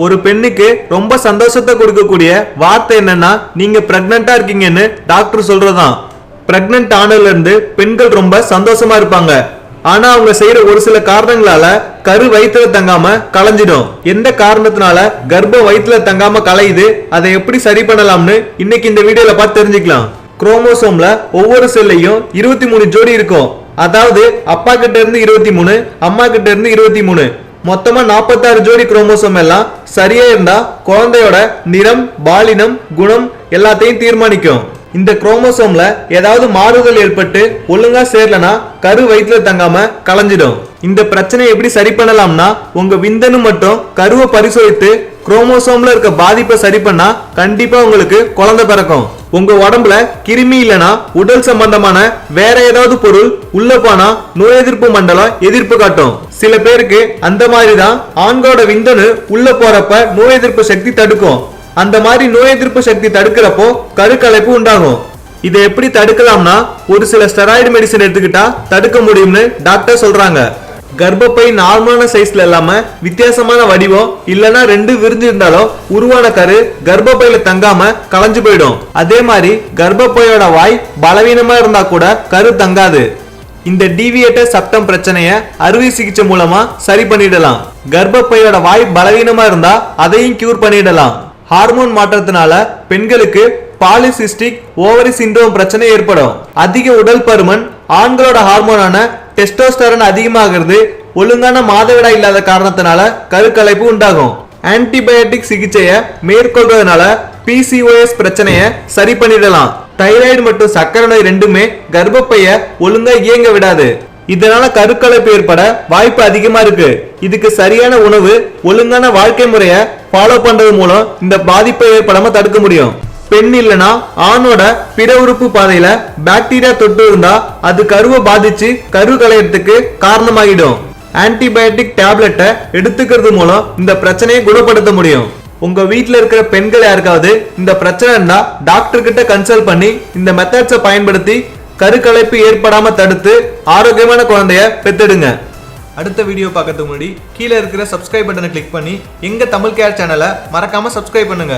ஒரு பெண்ணுக்கு ரொம்ப சந்தோஷத்தை கொடுக்கக்கூடிய வார்த்தை என்னன்னா நீங்க பிரெக்னண்டா இருக்கீங்கன்னு டாக்டர் சொல்றதான். பிரெக்னன்ட் ஆனதுல இருந்து பெண்கள் ரொம்ப சந்தோஷமா இருப்பாங்க. ஆனா அவங்க செய்யற ஒரு சில காரணங்களால கரு வயிற்றுல தங்காம கலைஞ்சிடும். எந்த காரணத்தினால கர்ப்பம் வயிற்றுல தங்காம கலையுது, அதை எப்படி சரி பண்ணலாம்னு இன்னைக்கு இந்த வீடியோல பார்த்து தெரிஞ்சுக்கலாம். குரோமோசோம்ல ஒவ்வொரு செல்லையும் 23 ஜோடி இருக்கும். அதாவது அப்பா கிட்ட இருந்து 23, அம்மா கிட்ட இருந்து 23, மொத்தமா 46 ஜோடி குரோமோசோம் எல்லாம் சரியா இருந்தா குழந்தையோட நிறம், பாலினம், குணம் எல்லாத்தையும் தீர்மானிக்கும். இந்த குரோமோசோம்ல ஏதாவது மாறுதல் ஏற்பட்டு ஒழுங்கா சேரலனா கரு வயிற்றுல தங்காம கலைஞ்சிடும். இந்த பிரச்சனையை எப்படி சரி பண்ணலாம்னா உங்க விந்தணு மட்டும் கருவை பரிசோதித்து குரோமோசோம்ல இருக்க பாதிப்பை சரி பண்ணா கண்டிப்பா உங்களுக்கு குழந்தை பிறக்கும். உங்க உடம்புல கிருமி இல்லனா உடல் சம்பந்தமான வேற ஏதாவது பொருள் உள்ள போனா நோய் எதிர்ப்பு மண்டலம் எதிர்ப்பு காட்டும். சில பேருக்கு அந்த மாதிரி தான் ஆண்களோட விந்தணு உள்ள போறப்ப நோய் எதிர்ப்பு சக்தி தடுக்கும். அந்த மாதிரி நோய் எதிர்ப்பு சக்தி தடுக்கிறப்போ கருக்கலைப்பு உண்டாகும். இதை எப்படி தடுக்கலாம்னா ஒரு சில ஸ்டெராய்டு மெடிசன் எடுத்துக்கிட்டா தடுக்க முடியும்னு டாக்டர் சொல்றாங்க. கர்ப்பப்பை நார்மலான சைஸ்ல இல்லாம வித்தியாசமான வடிவம் இல்லனா 2 விரிஞ்சு இருந்தாலும் உருவான கரு கர்ப்பப்பையில தங்காம கலைஞ்சு போயிடும். அதே மாதிரி கர்ப்பப்பையோட வாய் பலவீனமா இருந்தா கூட கரு தங்காது. இந்த டீவியேட்டட் சப்டம் பிரச்சனைய அறுவை சிகிச்சை மூலமா சரி பண்ணிடலாம். கர்ப்பப்பையோட வாய் பலவீனமா இருந்தா அதையும் கியூர் பண்ணிடலாம். ஹார்மோன் மாற்றத்தினால பெண்களுக்கு பாலிசிஸ்டிக் ஓவரி சிண்ட்ரோம் பிரச்சனை ஏற்படும். அதிக உடல் பருமன், ஆண்களோட ஹார்மோனான டெஸ்டோஸ்டெரான் அதிகமாகிறது, ஒழுங்கான மாதவிடாய் இல்லாத காரணத்தினால கருக்கலைப்பு உண்டாகும். ஆன்டிபயோட்டிக் சிகிச்சையை மேற்கொள்வதனால PCOS பிரச்சனையை சரி பண்ணிடலாம். தைராய்டு மற்றும் சர்க்கரை நோய் ரெண்டுமே கர்ப்பப்பைய ஒழுங்கா இயங்க விடாது. இதனால கருக்கலைப்பு ஏற்பட வாய்ப்பு அதிகமா இருக்கு. இதுக்கு சரியான உணவு, ஒழுங்கான வாழ்க்கை முறைய ஃபாலோ பண்றது மூலம் இந்த பாதிப்பை ஏற்படாம தடுக்க முடியும். பெண் இல்லனா ஆணோட பிற உறுப்பு பாதையில பாக்டீரியா தொட்டு இருந்தா அது கருவை பாதிச்சு கரு கலையறதுக்கு காரணமாகிடும். ஆன்டிபயோட்டிக் டேப்லெட்டை எடுத்துக்கிறது மூலம் இந்த பிரச்சனையை குணப்படுத்த முடியும். உங்க வீட்டுல இருக்கிற பெண்கள் யாருக்காவது இந்த பிரச்சனை இருந்தா டாக்டர் கிட்ட கன்சல்ட் பண்ணி இந்த மெத்தட்ஸை பயன்படுத்தி கருக்கலைப்பு ஏற்படாம தடுத்து ஆரோக்கியமான குழந்தைய பெத்தெடுங்க. அடுத்த வீடியோ பார்க்கறதுக்கு முன்னாடி கீழே இருக்கிற சப்ஸ்கிரைப் பட்டனை கிளிக் பண்ணி எங்க தமிழ் கேர் சேனலை மறக்காம சப்ஸ்கிரைப் பண்ணுங்க.